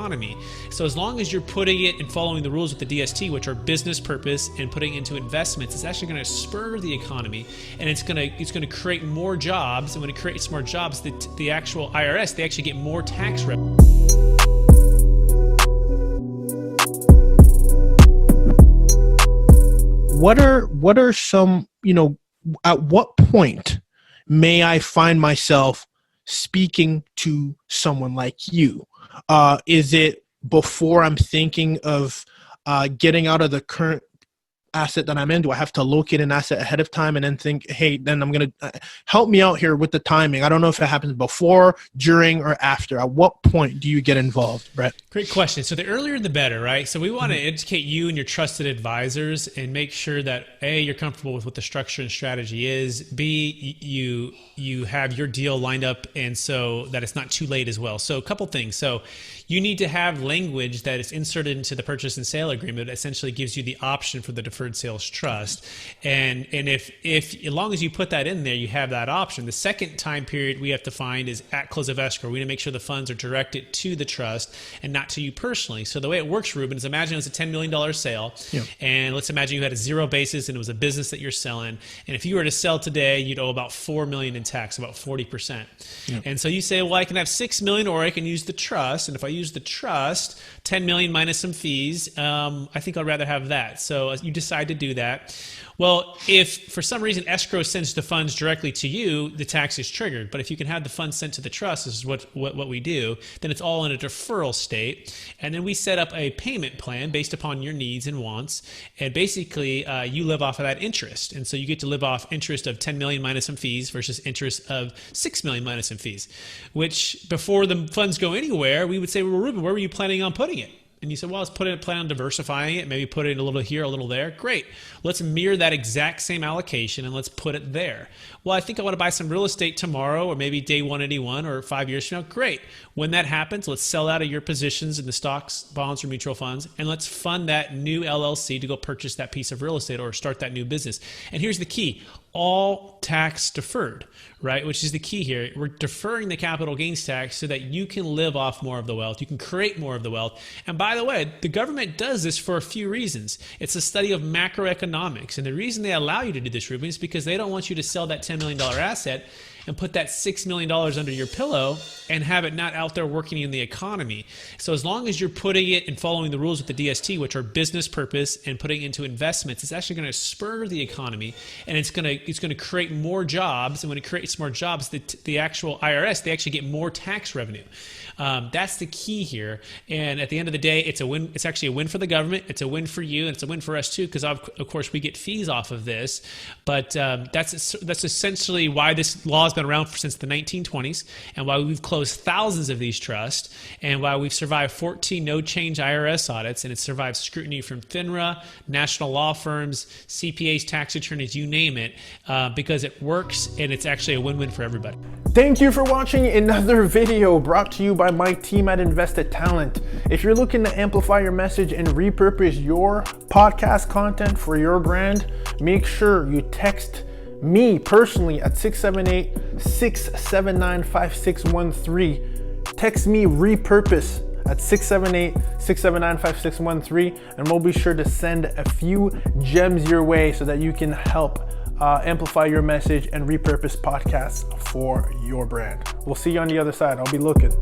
economy. So as long as you're putting it and following the rules with the DST, which are business purpose, and putting it into investments, it's actually going to spur the economy, and it's going to create more jobs. And when it creates more jobs, the actual IRS, they actually get more tax revenue. What are some, at what point may I find myself speaking to someone like you? Is it before I'm thinking of getting out of the current asset that I'm in? Do I have to locate an asset ahead of time and then think, hey, then I'm going to help me out here with the timing? I don't know if it happens before, during, or after. At what point do you get involved, Brett? Great question. So the earlier the better, right? So we want to educate you and your trusted advisors and make sure that A, you're comfortable with what the structure and strategy is. B, you have your deal lined up, and so that it's not too late as well. So a couple things. So you need to have language that is inserted into the purchase and sale agreement that essentially gives you the option for the deferred sales trust. And if as long as you put that in there, you have that option. The second time period we have to find is at close of escrow. We need to make sure the funds are directed to the trust and not to you personally. So the way it works, Ruben, is imagine it was a $10 million sale. Yeah. And let's imagine you had a zero basis and it was a business that you're selling. And if you were to sell today, you'd owe about $4 million in tax, about 40%. Yeah. And so you say, well, I can have $6 million or I can use the trust. And if I use the trust, $10 million minus some fees, I think I'd rather have that. So you decide to do that. Well, if for some reason escrow sends the funds directly to you, the tax is triggered. But if you can have the funds sent to the trust, this is what we do, then it's all in a deferral state. And then we set up a payment plan based upon your needs and wants. And basically, you live off of that interest. And so you get to live off interest of $10 million minus some fees versus interest of $6 million minus some fees, which before the funds go anywhere, we would say, well, Ruben, where were you planning on putting it? And you said, well, let's plan on diversifying it, maybe put it a little here, a little there. Great. Let's mirror that exact same allocation and let's put it there. Well, I think I want to buy some real estate tomorrow or maybe day 181 or 5 years from now. Great. When that happens, let's sell out of your positions in the stocks, bonds, or mutual funds, and let's fund that new LLC to go purchase that piece of real estate or start that new business. And here's the key. All tax deferred, right? Which is the key here. We're deferring the capital gains tax so that you can live off more of the wealth. You can create more of the wealth. And by the way, the government does this for a few reasons. It's a study of macroeconomics. And the reason they allow you to do this, Ruben, is because they don't want you to sell that $10 million asset and put that $6 million under your pillow and have it not out there working in the economy. So as long as you're putting it and following the rules with the DST, which are business purpose, and putting it into investments, it's actually going to spur the economy, and it's going to create more jobs. And when it creates more jobs, the actual IRS, they actually get more tax revenue. That's the key here. And at the end of the day, it's a win. It's actually a win for the government. It's a win for you, and it's a win for us too, because of course we get fees off of this. But that's essentially why this law has been around since the 1920s, and why we've closed thousands of these trusts, and why we've survived 14 no-change IRS audits, and it's survived scrutiny from FINRA, national law firms, CPAs, tax attorneys, you name it, because it works, and it's actually a win-win for everybody. Thank you for watching another video brought to you by my team at Invested Talent. If you're looking to amplify your message and repurpose your podcast content for your brand, make sure you text me personally at 678-679-5613. Text me repurpose at 678-679-5613, and we'll be sure to send a few gems your way so that you can help amplify your message and repurpose podcasts for your brand. We'll see you on the other side. I'll be looking.